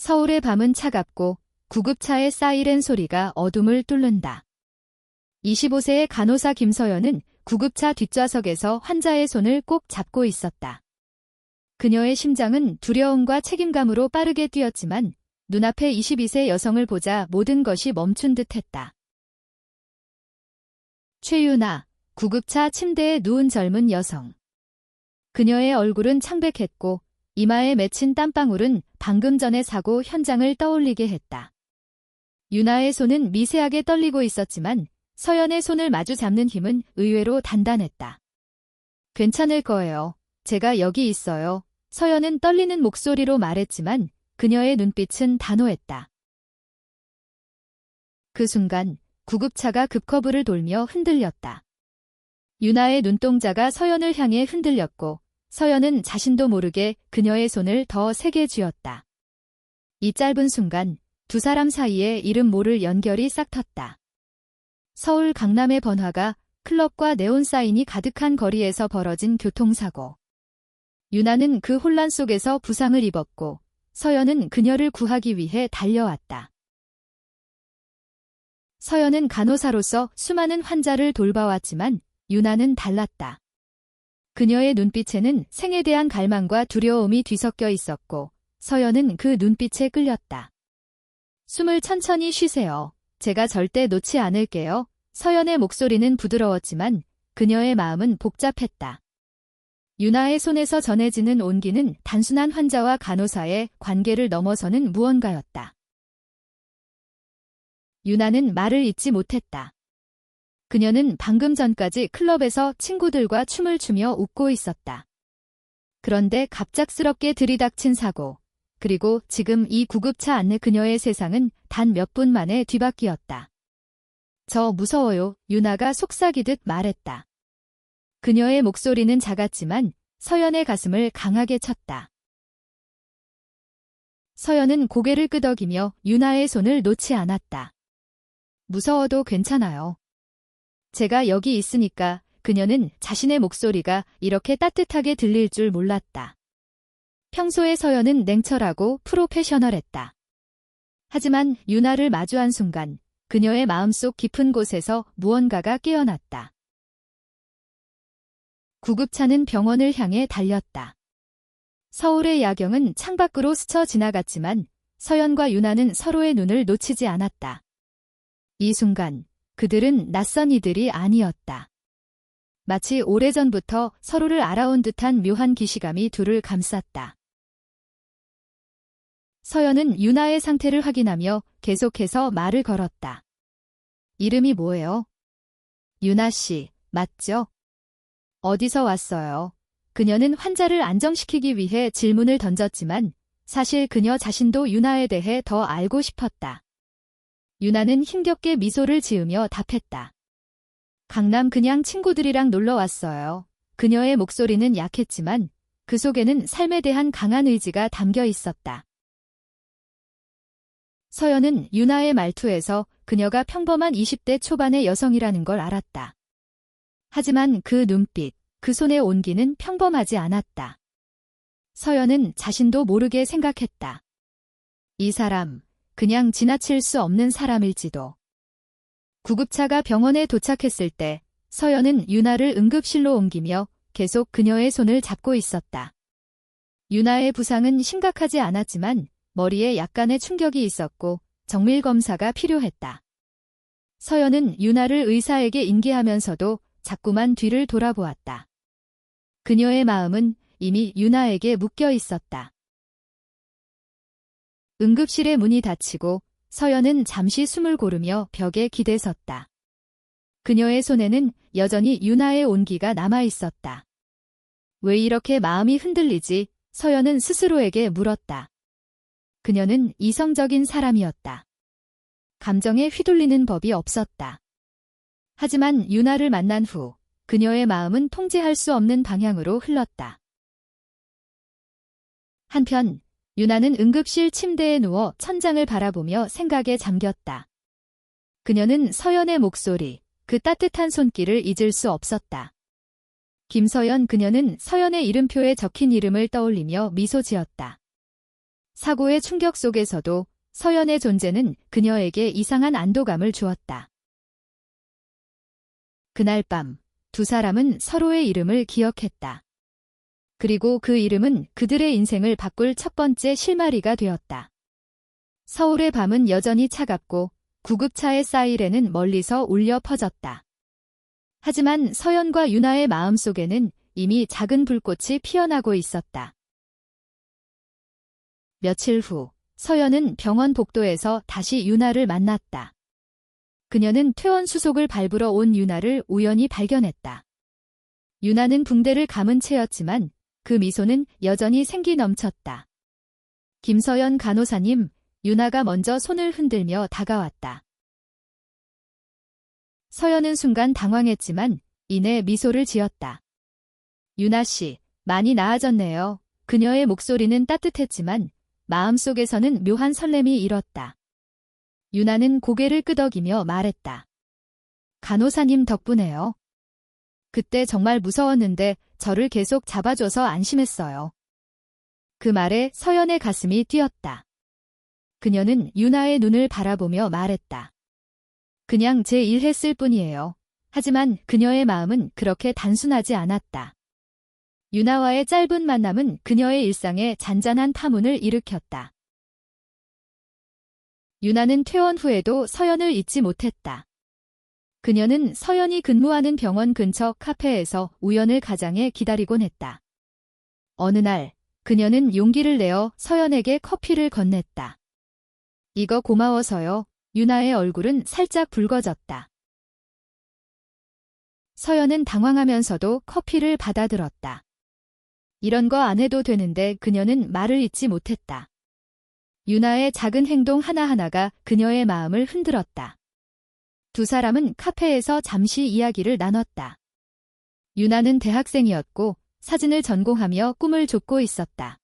서울의 밤은 차갑고 구급차의 사이렌 소리가 어둠을 뚫는다. 25세의 간호사 김서연은 구급차 뒷좌석에서 환자의 손을 꼭 잡고 있었다. 그녀의 심장은 두려움과 책임감으로 빠르게 뛰었지만 눈앞에 22세 여성을 보자 모든 것이 멈춘 듯했다. 최유나, 구급차 침대에 누운 젊은 여성. 그녀의 얼굴은 창백했고 이마에 맺힌 땀방울은 방금 전의 사고 현장을 떠올리게 했다. 유나의 손은 미세하게 떨리고 있었지만 서연의 손을 마주 잡는 힘은 의외로 단단했다. 괜찮을 거예요. 제가 여기 있어요. 서연은 떨리는 목소리로 말했지만 그녀의 눈빛은 단호했다. 그 순간 구급차가 급커브를 돌며 흔들렸다. 유나의 눈동자가 서연을 향해 흔들렸고 서연은 자신도 모르게 그녀의 손을 더 세게 쥐었다. 이 짧은 순간 두 사람 사이에 이름 모를 연결이 싹 텄다. 서울 강남의 번화가, 클럽과 네온 사인이 가득한 거리에서 벌어진 교통사고. 유나는 그 혼란 속에서 부상을 입었고 서연은 그녀를 구하기 위해 달려왔다. 서연은 간호사로서 수많은 환자를 돌봐왔지만 유나는 달랐다. 그녀의 눈빛에는 생에 대한 갈망과 두려움이 뒤섞여 있었고 서연은 그 눈빛에 끌렸다. 숨을 천천히 쉬세요. 제가 절대 놓지 않을게요. 서연의 목소리는 부드러웠지만 그녀의 마음은 복잡했다. 유나의 손에서 전해지는 온기는 단순한 환자와 간호사의 관계를 넘어서는 무언가였다. 유나는 말을 잇지 못했다. 그녀는 방금 전까지 클럽에서 친구들과 춤을 추며 웃고 있었다. 그런데 갑작스럽게 들이닥친 사고, 그리고 지금 이 구급차 안내 그녀의 세상은 단 몇 분 만에 뒤바뀌었다. 저 무서워요, 유나가 속삭이듯 말했다. 그녀의 목소리는 작았지만 서연의 가슴을 강하게 쳤다. 서연은 고개를 끄덕이며 유나의 손을 놓지 않았다. 무서워도 괜찮아요. 제가 여기 있으니까. 그녀는 자신의 목소리가 이렇게 따뜻하게 들릴 줄 몰랐다. 평소의 서연은 냉철하고 프로페셔널했다. 하지만 유나를 마주한 순간 그녀의 마음속 깊은 곳에서 무언가가 깨어났다. 구급차는 병원을 향해 달렸다. 서울의 야경은 창밖으로 스쳐 지나갔지만 서연과 유나는 서로의 눈을 놓치지 않았다. 이 순간 그들은 낯선 이들이 아니었다. 마치 오래전부터 서로를 알아온 듯한 묘한 기시감이 둘을 감쌌다. 서연은 유나의 상태를 확인하며 계속해서 말을 걸었다. 이름이 뭐예요? 유나 씨, 맞죠? 어디서 왔어요? 그녀는 환자를 안정시키기 위해 질문을 던졌지만 사실 그녀 자신도 유나에 대해 더 알고 싶었다. 유나는 힘겹게 미소를 지으며 답했다. 강남 그냥 친구들이랑 놀러 왔어요. 그녀의 목소리는 약했지만 그 속에는 삶에 대한 강한 의지가 담겨 있었다. 서연은 유나의 말투에서 그녀가 평범한 20대 초반의 여성이라는 걸 알았다. 하지만 그 눈빛, 그 손의 온기는 평범하지 않았다. 서연은 자신도 모르게 생각했다. 이 사람, 그냥 지나칠 수 없는 사람일지도. 구급차가 병원에 도착했을 때 서연은 유나를 응급실로 옮기며 계속 그녀의 손을 잡고 있었다. 유나의 부상은 심각하지 않았지만 머리에 약간의 충격이 있었고 정밀 검사가 필요했다. 서연은 유나를 의사에게 인계하면서도 자꾸만 뒤를 돌아보았다. 그녀의 마음은 이미 유나에게 묶여 있었다. 응급실의 문이 닫히고 서연은 잠시 숨을 고르며 벽에 기대섰다. 그녀의 손에는 여전히 유나의 온기가 남아 있었다. 왜 이렇게 마음이 흔들리지? 서연은 스스로에게 물었다. 그녀는 이성적인 사람이었다. 감정에 휘둘리는 법이 없었다. 하지만 유나를 만난 후 그녀의 마음은 통제할 수 없는 방향으로 흘렀다. 한편 유나는 응급실 침대에 누워 천장을 바라보며 생각에 잠겼다. 그녀는 서연의 목소리, 그 따뜻한 손길을 잊을 수 없었다. 김서연. 그녀는 서연의 이름표에 적힌 이름을 떠올리며 미소 지었다. 사고의 충격 속에서도 서연의 존재는 그녀에게 이상한 안도감을 주었다. 그날 밤, 두 사람은 서로의 이름을 기억했다. 그리고 그 이름은 그들의 인생을 바꿀 첫 번째 실마리가 되었다. 서울의 밤은 여전히 차갑고 구급차의 사이렌은 멀리서 울려 퍼졌다. 하지만 서연과 유나의 마음속에는 이미 작은 불꽃이 피어나고 있었다. 며칠 후, 서연은 병원 복도에서 다시 유나를 만났다. 그녀는 퇴원 수속을 밟으러 온 유나를 우연히 발견했다. 유나는 붕대를 감은 채였지만 그 미소는 여전히 생기 넘쳤다. 김서연 간호사님, 유나가 먼저 손을 흔들며 다가왔다. 서연은 순간 당황했지만 이내 미소를 지었다. 유나 씨, 많이 나아졌네요. 그녀의 목소리는 따뜻했지만 마음속에서는 묘한 설렘이 일었다. 유나는 고개를 끄덕이며 말했다. 간호사님 덕분에요. 그때 정말 무서웠는데 저를 계속 잡아줘서 안심했어요. 그 말에 서연의 가슴이 뛰었다. 그녀는 유나의 눈을 바라보며 말했다. 그냥 제 일 했을 뿐이에요. 하지만 그녀의 마음은 그렇게 단순하지 않았다. 유나와의 짧은 만남은 그녀의 일상에 잔잔한 파문을 일으켰다. 유나는 퇴원 후에도 서연을 잊지 못했다. 그녀는 서연이 근무하는 병원 근처 카페에서 우연을 가장해 기다리곤 했다. 어느 날, 그녀는 용기를 내어 서연에게 커피를 건넸다. 이거 고마워서요. 유나의 얼굴은 살짝 붉어졌다. 서연은 당황하면서도 커피를 받아들었다. 이런 거 안 해도 되는데 그녀는 말을 잇지 못했다. 유나의 작은 행동 하나하나가 그녀의 마음을 흔들었다. 두 사람은 카페에서 잠시 이야기를 나눴다. 유나는 대학생이었고 사진을 전공하며 꿈을 쫓고 있었다.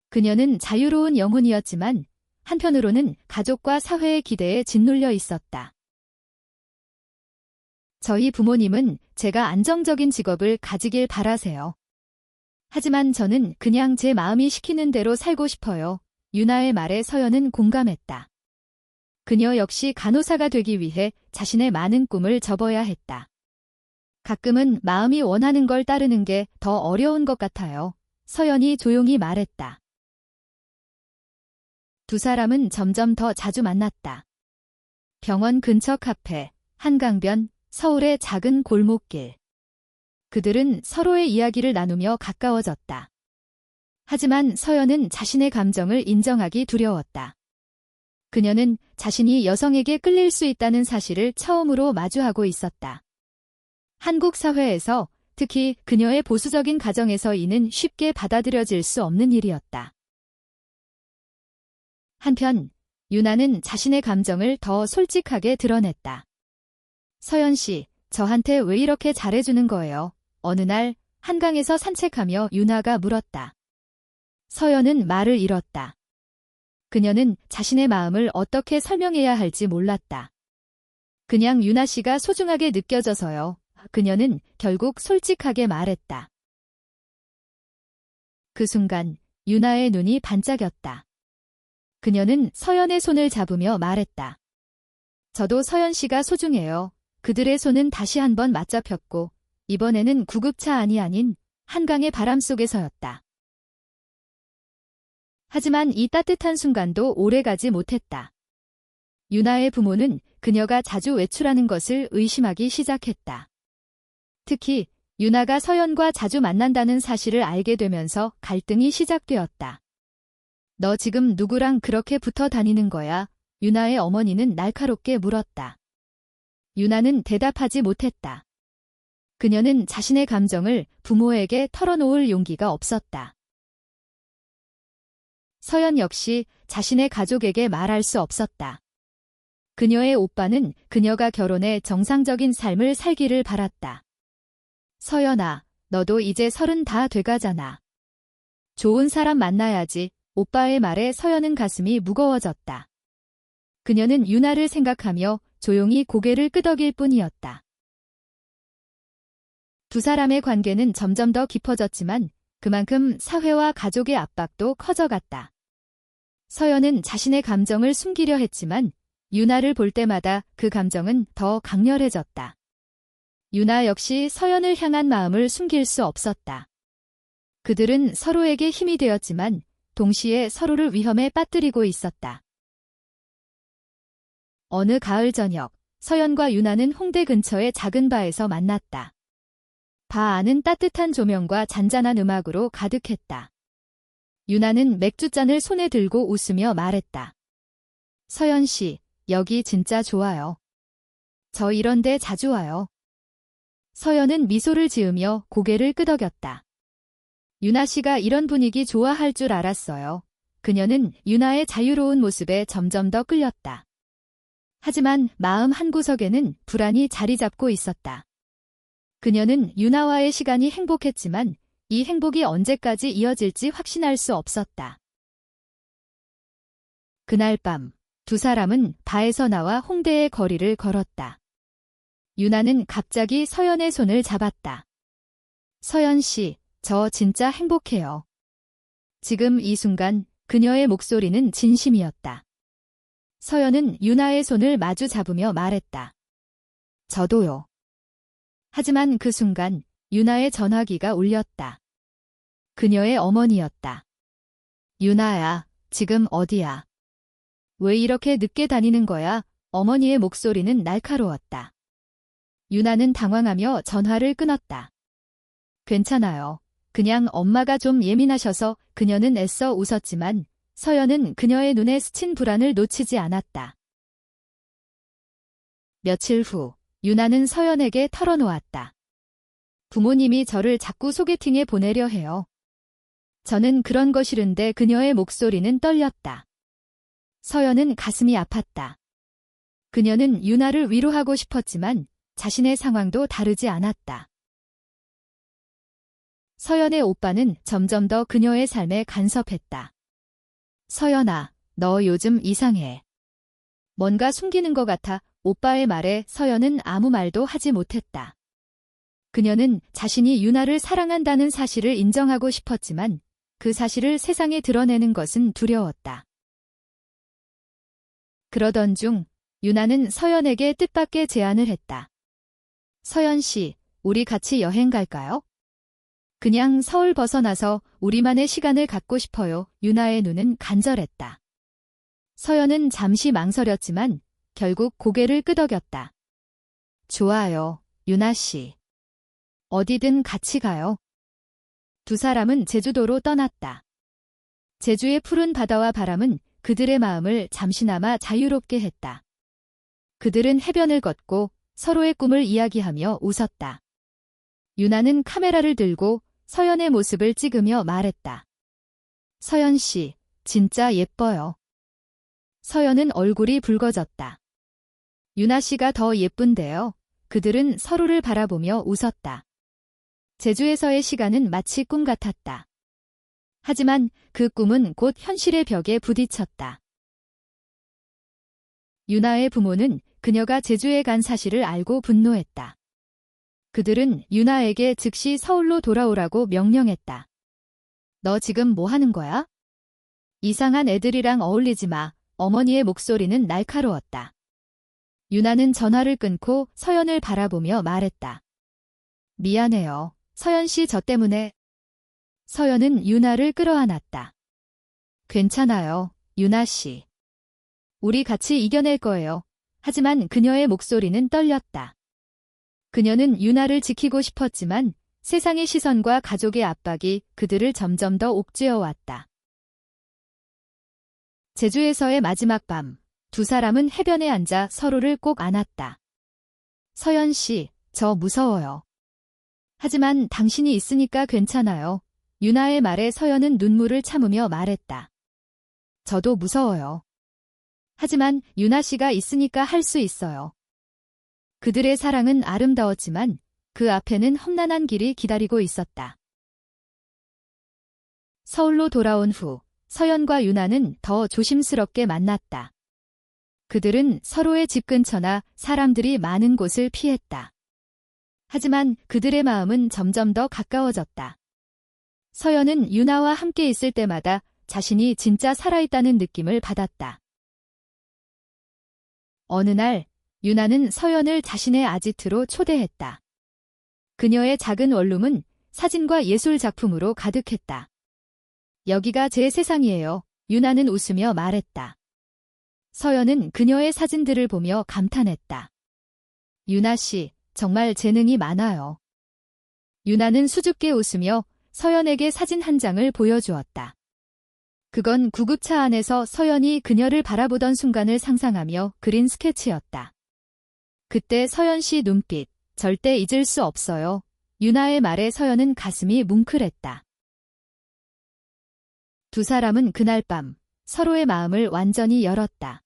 그녀는 자유로운 영혼이었지만 한편으로는 가족과 사회의 기대에 짓눌려 있었다. 저희 부모님은 제가 안정적인 직업을 가지길 바라세요. 하지만 저는 그냥 제 마음이 시키는 대로 살고 싶어요. 유나의 말에 서연은 공감했다. 그녀 역시 간호사가 되기 위해 자신의 많은 꿈을 접어야 했다. 가끔은 마음이 원하는 걸 따르는 게 더 어려운 것 같아요. 서연이 조용히 말했다. 두 사람은 점점 더 자주 만났다. 병원 근처 카페, 한강변, 서울의 작은 골목길. 그들은 서로의 이야기를 나누며 가까워졌다. 하지만 서연은 자신의 감정을 인정하기 두려웠다. 그녀는 자신이 여성에게 끌릴 수 있다는 사실을 처음으로 마주하고 있었다. 한국 사회에서 특히 그녀의 보수적인 가정에서 이는 쉽게 받아들여질 수 없는 일이었다. 한편 유나는 자신의 감정을 더 솔직하게 드러냈다. 서연 씨, 저한테 왜 이렇게 잘해주는 거예요? 어느 날 한강에서 산책하며 유나가 물었다. 서연은 말을 잃었다. 그녀는 자신의 마음을 어떻게 설명해야 할지 몰랐다. 그냥 유나 씨가 소중하게 느껴져서요. 그녀는 결국 솔직하게 말했다. 그 순간 유나의 눈이 반짝였다. 그녀는 서연의 손을 잡으며 말했다. 저도 서연 씨가 소중해요. 그들의 손은 다시 한번 맞잡혔고 이번에는 구급차 안이 아닌 한강의 바람 속에서였다. 하지만 이 따뜻한 순간도 오래가지 못했다. 유나의 부모는 그녀가 자주 외출하는 것을 의심하기 시작했다. 특히 유나가 서연과 자주 만난다는 사실을 알게 되면서 갈등이 시작되었다. 너 지금 누구랑 그렇게 붙어 다니는 거야? 유나의 어머니는 날카롭게 물었다. 유나는 대답하지 못했다. 그녀는 자신의 감정을 부모에게 털어놓을 용기가 없었다. 서연 역시 자신의 가족에게 말할 수 없었다. 그녀의 오빠는 그녀가 결혼해 정상적인 삶을 살기를 바랐다. 서연아, 너도 이제 30 다 돼가잖아. 좋은 사람 만나야지. 오빠의 말에 서연은 가슴이 무거워졌다. 그녀는 유나를 생각하며 조용히 고개를 끄덕일 뿐이었다. 두 사람의 관계는 점점 더 깊어졌지만 그만큼 사회와 가족의 압박도 커져갔다. 서연은 자신의 감정을 숨기려 했지만 유나를 볼 때마다 그 감정은 더 강렬해졌다. 유나 역시 서연을 향한 마음을 숨길 수 없었다. 그들은 서로에게 힘이 되었지만 동시에 서로를 위험에 빠뜨리고 있었다. 어느 가을 저녁, 서연과 유나는 홍대 근처의 작은 바에서 만났다. 바 안은 따뜻한 조명과 잔잔한 음악으로 가득했다. 유나는 맥주잔을 손에 들고 웃으며 말했다. 서연 씨, 여기 진짜 좋아요. 저 이런 데 자주 와요. 서연은 미소를 지으며 고개를 끄덕였다. 유나 씨가 이런 분위기 좋아할 줄 알았어요. 그녀는 유나의 자유로운 모습에 점점 더 끌렸다. 하지만 마음 한구석에는 불안이 자리 잡고 있었다. 그녀는 유나와의 시간이 행복했지만 이 행복이 언제까지 이어질지 확신할 수 없었다. 그날 밤, 두 사람은 바에서 나와 홍대의 거리를 걸었다. 유나는 갑자기 서연의 손을 잡았다. 서연 씨, 저 진짜 행복해요. 지금 이 순간 그녀의 목소리는 진심이었다. 서연은 유나의 손을 마주 잡으며 말했다. 저도요. 하지만 그 순간 유나의 전화기가 울렸다. 그녀의 어머니였다. 유나야, 지금 어디야? 왜 이렇게 늦게 다니는 거야? 어머니의 목소리는 날카로웠다. 유나는 당황하며 전화를 끊었다. 괜찮아요. 그냥 엄마가 좀 예민하셔서. 그녀는 애써 웃었지만 서연은 그녀의 눈에 스친 불안을 놓치지 않았다. 며칠 후, 유나는 서연에게 털어놓았다. 부모님이 저를 자꾸 소개팅에 보내려 해요. 저는 그런 거 싫은데. 그녀의 목소리는 떨렸다. 서연은 가슴이 아팠다. 그녀는 유나를 위로하고 싶었지만 자신의 상황도 다르지 않았다. 서연의 오빠는 점점 더 그녀의 삶에 간섭했다. 서연아, 너 요즘 이상해. 뭔가 숨기는 것 같아. 오빠의 말에 서연은 아무 말도 하지 못했다. 그녀는 자신이 유나를 사랑한다는 사실을 인정하고 싶었지만 그 사실을 세상에 드러내는 것은 두려웠다. 그러던 중 유나는 서연에게 뜻밖의 제안을 했다. 서연 씨, 우리 같이 여행 갈까요? 그냥 서울 벗어나서 우리만의 시간을 갖고 싶어요. 유나의 눈은 간절했다. 서연은 잠시 망설였지만 결국 고개를 끄덕였다. 좋아요, 유나 씨. 어디든 같이 가요. 두 사람은 제주도로 떠났다. 제주의 푸른 바다와 바람은 그들의 마음을 잠시나마 자유롭게 했다. 그들은 해변을 걷고 서로의 꿈을 이야기하며 웃었다. 유나는 카메라를 들고 서연의 모습을 찍으며 말했다. 서연 씨, 진짜 예뻐요. 서연은 얼굴이 붉어졌다. 유나 씨가 더 예쁜데요. 그들은 서로를 바라보며 웃었다. 제주에서의 시간은 마치 꿈 같았다. 하지만 그 꿈은 곧 현실의 벽에 부딪혔다. 유나의 부모는 그녀가 제주에 간 사실을 알고 분노했다. 그들은 유나에게 즉시 서울로 돌아오라고 명령했다. 너 지금 뭐 하는 거야? 이상한 애들이랑 어울리지 마. 어머니의 목소리는 날카로웠다. 유나는 전화를 끊고 서연을 바라보며 말했다. 미안해요. 서연 씨, 저 때문에. 서연은 유나를 끌어안았다. 괜찮아요, 유나 씨. 우리 같이 이겨낼 거예요. 하지만 그녀의 목소리는 떨렸다. 그녀는 유나를 지키고 싶었지만 세상의 시선과 가족의 압박이 그들을 점점 더 옥죄어 왔다. 제주에서의 마지막 밤, 두 사람은 해변에 앉아 서로를 꼭 안았다. 서연 씨, 저 무서워요. 하지만 당신이 있으니까 괜찮아요. 유나의 말에 서연은 눈물을 참으며 말했다. 저도 무서워요. 하지만 유나 씨가 있으니까 할 수 있어요. 그들의 사랑은 아름다웠지만 그 앞에는 험난한 길이 기다리고 있었다. 서울로 돌아온 후 서연과 유나는 더 조심스럽게 만났다. 그들은 서로의 집 근처나 사람들이 많은 곳을 피했다. 하지만 그들의 마음은 점점 더 가까워졌다. 서연은 유나와 함께 있을 때마다 자신이 진짜 살아있다는 느낌을 받았다. 어느 날 유나는 서연을 자신의 아지트로 초대했다. 그녀의 작은 원룸은 사진과 예술 작품으로 가득했다. 여기가 제 세상이에요. 유나는 웃으며 말했다. 서연은 그녀의 사진들을 보며 감탄했다. 유나 씨, 정말 재능이 많아요. 유나는 수줍게 웃으며 서연에게 사진 한 장을 보여주었다. 그건 구급차 안에서 서연이 그녀를 바라보던 순간을 상상하며 그린 스케치였다. 그때 서연 씨 눈빛, 절대 잊을 수 없어요. 유나의 말에 서연은 가슴이 뭉클했다. 두 사람은 그날 밤 서로의 마음을 완전히 열었다.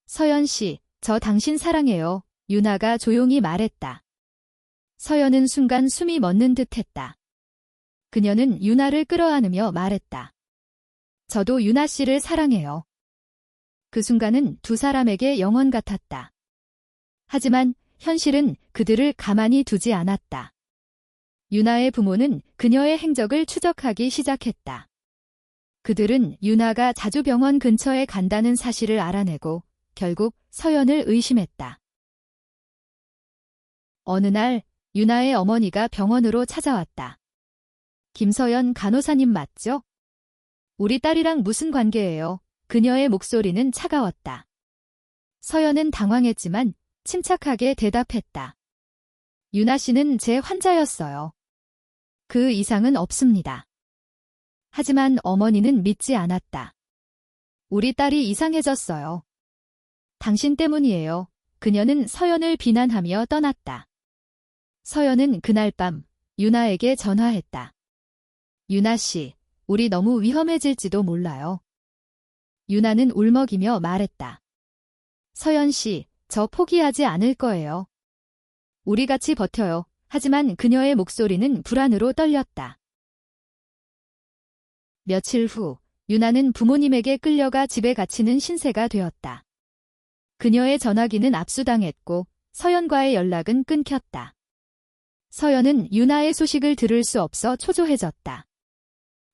서연 씨, 저 당신 사랑해요. 유나가 조용히 말했다. 서연은 순간 숨이 멎는 듯했다. 그녀는 유나를 끌어안으며 말했다. 저도 유나 씨를 사랑해요. 그 순간은 두 사람에게 영원 같았다. 하지만 현실은 그들을 가만히 두지 않았다. 유나의 부모는 그녀의 행적을 추적하기 시작했다. 그들은 유나가 자주 병원 근처에 간다는 사실을 알아내고 결국 서연을 의심했다. 어느 날 유나의 어머니가 병원으로 찾아왔다. 김서연 간호사님 맞죠? 우리 딸이랑 무슨 관계예요? 그녀의 목소리는 차가웠다. 서연은 당황했지만 침착하게 대답했다. 유나 씨는 제 환자였어요. 그 이상은 없습니다. 하지만 어머니는 믿지 않았다. 우리 딸이 이상해졌어요. 당신 때문이에요. 그녀는 서연을 비난하며 떠났다. 서연은 그날 밤 유나에게 전화했다. 유나 씨, 우리 너무 위험해질지도 몰라요. 유나는 울먹이며 말했다. 서연 씨, 저 포기하지 않을 거예요. 우리 같이 버텨요. 하지만 그녀의 목소리는 불안으로 떨렸다. 며칠 후 유나는 부모님에게 끌려가 집에 갇히는 신세가 되었다. 그녀의 전화기는 압수당했고 서연과의 연락은 끊겼다. 서연은 유나의 소식을 들을 수 없어 초조해졌다.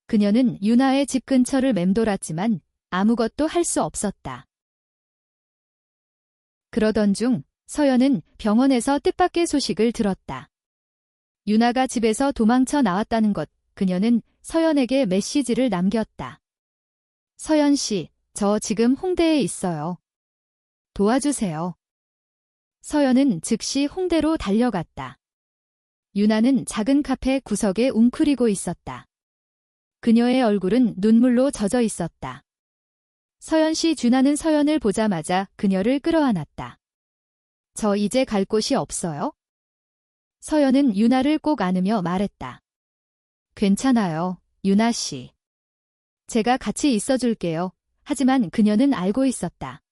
그녀는 유나의 집 근처를 맴돌았지만 아무것도 할 수 없었다. 그러던 중 서연은 병원에서 뜻밖의 소식을 들었다. 유나가 집에서 도망쳐 나왔다는 것. 그녀는 서연에게 메시지를 남겼다. 서연 씨, 저 지금 홍대에 있어요. 도와주세요. 서연은 즉시 홍대로 달려갔다. 유나는 작은 카페 구석에 웅크리고 있었다. 그녀의 얼굴은 눈물로 젖어 있었다. 서연 씨, 유나는 서연을 보자마자 그녀를 끌어안았다. 저 이제 갈 곳이 없어요? 서연은 유나를 꼭 안으며 말했다. 괜찮아요, 유나 씨. 제가 같이 있어줄게요. 하지만 그녀는 알고 있었다.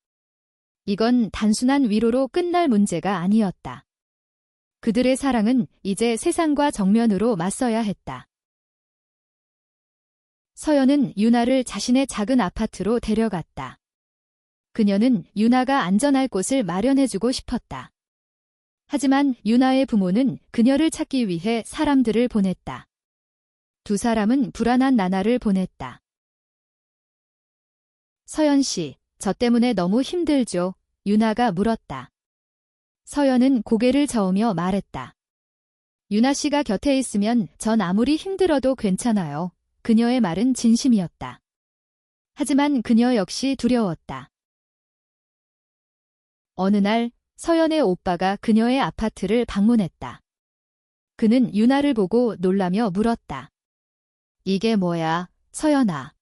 이건 단순한 위로로 끝날 문제가 아니었다. 그들의 사랑은 이제 세상과 정면으로 맞서야 했다. 서연은 유나를 자신의 작은 아파트로 데려갔다. 그녀는 유나가 안전할 곳을 마련해주고 싶었다. 하지만 유나의 부모는 그녀를 찾기 위해 사람들을 보냈다. 두 사람은 불안한 나날을 보냈다. 서연 씨, 저 때문에 너무 힘들죠? 유나가 물었다. 서연은 고개를 저으며 말했다. 유나 씨가 곁에 있으면 전 아무리 힘들어도 괜찮아요. 그녀의 말은 진심이었다. 하지만 그녀 역시 두려웠다. 어느 날 서연의 오빠가 그녀의 아파트를 방문했다. 그는 유나를 보고 놀라며 물었다. 이게 뭐야, 서연아.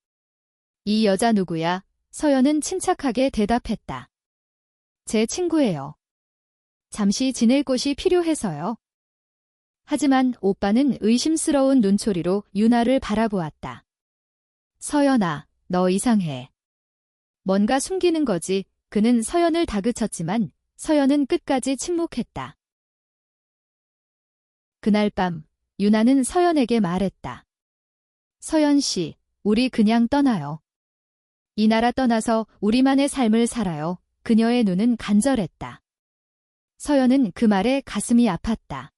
이 여자 누구야? 서연은 침착하게 대답했다. 제 친구예요. 잠시 지낼 곳이 필요해서요. 하지만 오빠는 의심스러운 눈초리로 유나를 바라보았다. 서연아, 너 이상해. 뭔가 숨기는 거지. 그는 서연을 다그쳤지만 서연은 끝까지 침묵했다. 그날 밤 유나는 서연에게 말했다. 서연 씨, 우리 그냥 떠나요. 이 나라 떠나서 우리만의 삶을 살아요. 그녀의 눈은 간절했다. 서연은 그 말에 가슴이 아팠다.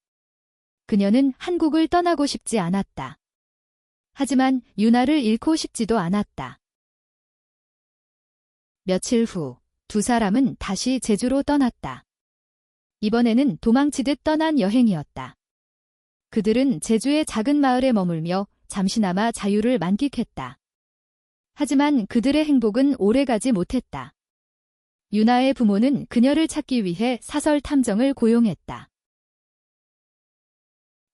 그녀는 한국을 떠나고 싶지 않았다. 하지만 유나를 잃고 싶지도 않았다. 며칠 후, 두 사람은 다시 제주로 떠났다. 이번에는 도망치듯 떠난 여행이었다. 그들은 제주의 작은 마을에 머물며 잠시나마 자유를 만끽했다. 하지만 그들의 행복은 오래가지 못했다. 유나의 부모는 그녀를 찾기 위해 사설 탐정을 고용했다.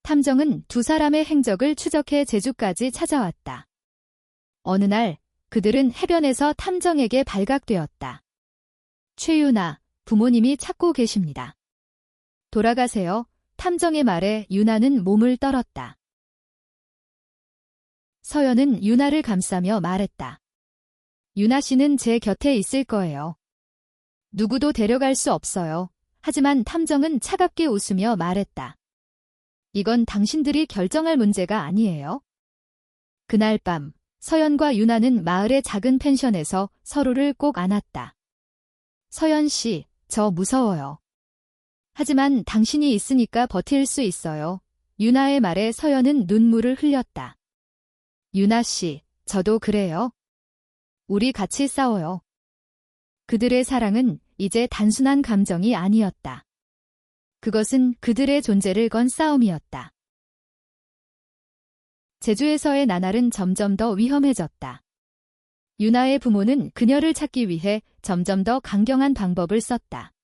탐정은 두 사람의 행적을 추적해 제주까지 찾아왔다. 어느 날 그들은 해변에서 탐정에게 발각되었다. 최유나, 부모님이 찾고 계십니다. 돌아가세요. 탐정의 말에 유나는 몸을 떨었다. 서연은 유나를 감싸며 말했다. 유나 씨는 제 곁에 있을 거예요. 누구도 데려갈 수 없어요. 하지만 탐정은 차갑게 웃으며 말했다. 이건 당신들이 결정할 문제가 아니에요. 그날 밤, 서연과 유나는 마을의 작은 펜션에서 서로를 꼭 안았다. 서연 씨, 저 무서워요. 하지만 당신이 있으니까 버틸 수 있어요. 유나의 말에 서연은 눈물을 흘렸다. 유나 씨, 저도 그래요. 우리 같이 싸워요. 그들의 사랑은 이제 단순한 감정이 아니었다. 그것은 그들의 존재를 건 싸움이었다. 제주에서의 나날은 점점 더 위험해졌다. 유나의 부모는 그녀를 찾기 위해 점점 더 강경한 방법을 썼다.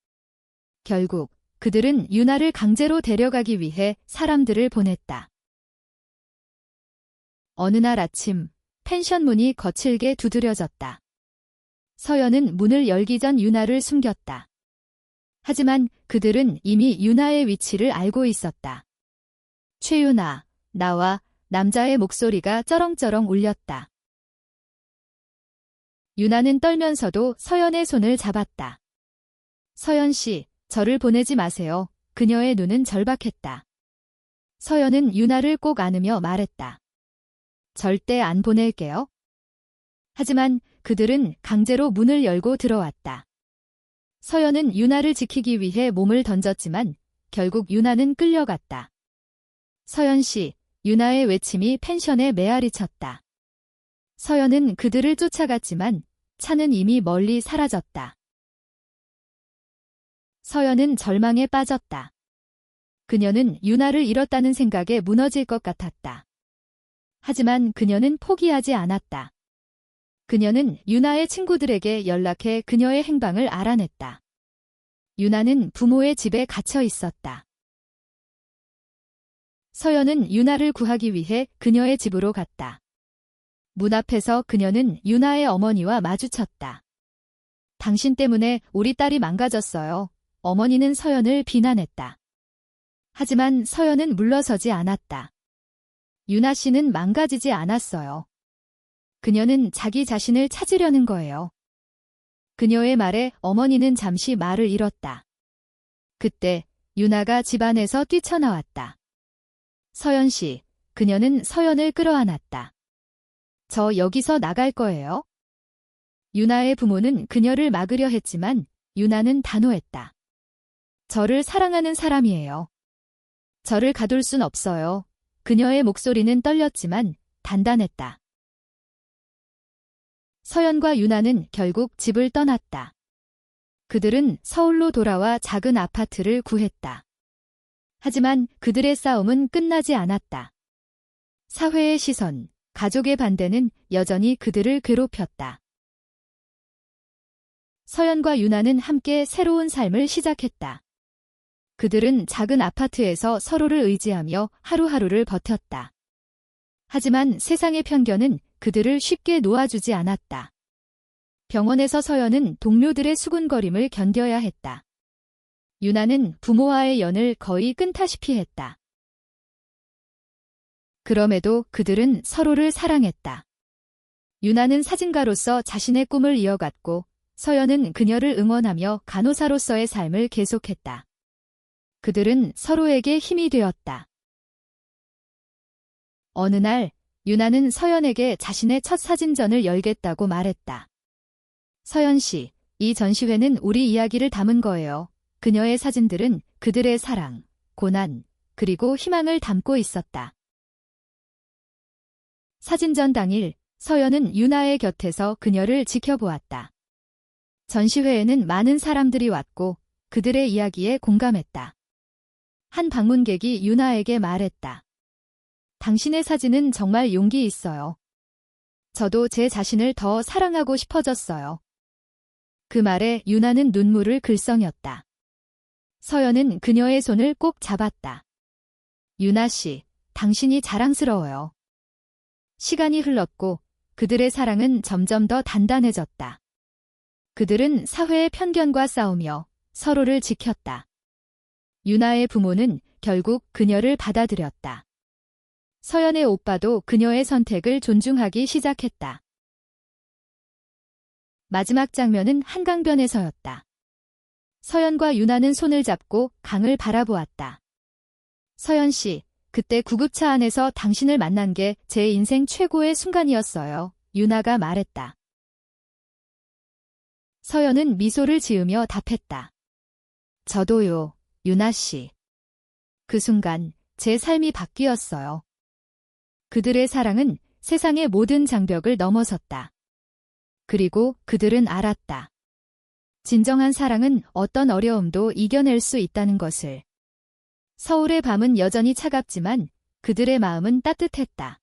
결국 그들은 유나를 강제로 데려가기 위해 사람들을 보냈다. 어느 날 아침, 펜션 문이 거칠게 두드려졌다. 서연은 문을 열기 전 유나를 숨겼다. 하지만 그들은 이미 유나의 위치를 알고 있었다. 최유나, 나와 남자의 목소리가 쩌렁쩌렁 울렸다. 유나는 떨면서도 서연의 손을 잡았다. 서연 씨, 저를 보내지 마세요. 그녀의 눈은 절박했다. 서연은 유나를 꼭 안으며 말했다. 절대 안 보낼게요. 하지만 그들은 강제로 문을 열고 들어왔다. 서연은 유나를 지키기 위해 몸을 던졌지만 결국 유나는 끌려갔다. 서연 씨, 유나의 외침이 펜션에 메아리 쳤다. 서연은 그들을 쫓아갔지만 차는 이미 멀리 사라졌다. 서연은 절망에 빠졌다. 그녀는 유나를 잃었다는 생각에 무너질 것 같았다. 하지만 그녀는 포기하지 않았다. 그녀는 유나의 친구들에게 연락해 그녀의 행방을 알아냈다. 유나는 부모의 집에 갇혀 있었다. 서연은 유나를 구하기 위해 그녀의 집으로 갔다. 문 앞에서 그녀는 유나의 어머니와 마주쳤다. 당신 때문에 우리 딸이 망가졌어요. 어머니는 서연을 비난했다. 하지만 서연은 물러서지 않았다. 유나 씨는 망가지지 않았어요. 그녀는 자기 자신을 찾으려는 거예요. 그녀의 말에 어머니는 잠시 말을 잃었다. 그때 유나가 집 안에서 뛰쳐나왔다. 서연 씨, 그녀는 서연을 끌어안았다. 저 여기서 나갈 거예요. 유나의 부모는 그녀를 막으려 했지만 유나는 단호했다. 저를 사랑하는 사람이에요. 저를 가둘 순 없어요. 그녀의 목소리는 떨렸지만 단단했다. 서연과 유나는 결국 집을 떠났다. 그들은 서울로 돌아와 작은 아파트를 구했다. 하지만 그들의 싸움은 끝나지 않았다. 사회의 시선, 가족의 반대는 여전히 그들을 괴롭혔다. 서연과 유나는 함께 새로운 삶을 시작했다. 그들은 작은 아파트에서 서로를 의지하며 하루하루를 버텼다. 하지만 세상의 편견은 그들을 쉽게 놓아주지 않았다. 병원에서 서연은 동료들의 수군거림을 견뎌야 했다. 유나는 부모와의 연을 거의 끊다시피 했다. 그럼에도 그들은 서로를 사랑했다. 유나는 사진가로서 자신의 꿈을 이어갔고 서연은 그녀를 응원하며 간호사로서의 삶을 계속했다. 그들은 서로에게 힘이 되었다. 어느 날 유나는 서연에게 자신의 첫 사진전을 열겠다고 말했다. 서연 씨, 이 전시회는 우리 이야기를 담은 거예요. 그녀의 사진들은 그들의 사랑, 고난, 그리고 희망을 담고 있었다. 사진전 당일 서연은 유나의 곁에서 그녀를 지켜보았다. 전시회에는 많은 사람들이 왔고 그들의 이야기에 공감했다. 한 방문객이 유나에게 말했다. 당신의 사진은 정말 용기 있어요. 저도 제 자신을 더 사랑하고 싶어졌어요. 그 말에 유나는 눈물을 글썽였다. 서연은 그녀의 손을 꼭 잡았다. 유나 씨, 당신이 자랑스러워요. 시간이 흘렀고 그들의 사랑은 점점 더 단단해졌다. 그들은 사회의 편견과 싸우며 서로를 지켰다. 유나의 부모는 결국 그녀를 받아들였다. 서연의 오빠도 그녀의 선택을 존중하기 시작했다. 마지막 장면은 한강변에서였다. 서연과 유나는 손을 잡고 강을 바라보았다. 서연 씨, 그때 구급차 안에서 당신을 만난 게 제 인생 최고의 순간이었어요. 유나가 말했다. 서연은 미소를 지으며 답했다. 저도요, 유나 씨. 그 순간 제 삶이 바뀌었어요. 그들의 사랑은 세상의 모든 장벽을 넘어섰다. 그리고 그들은 알았다. 진정한 사랑은 어떤 어려움도 이겨낼 수 있다는 것을. 서울의 밤은 여전히 차갑지만 그들의 마음은 따뜻했다.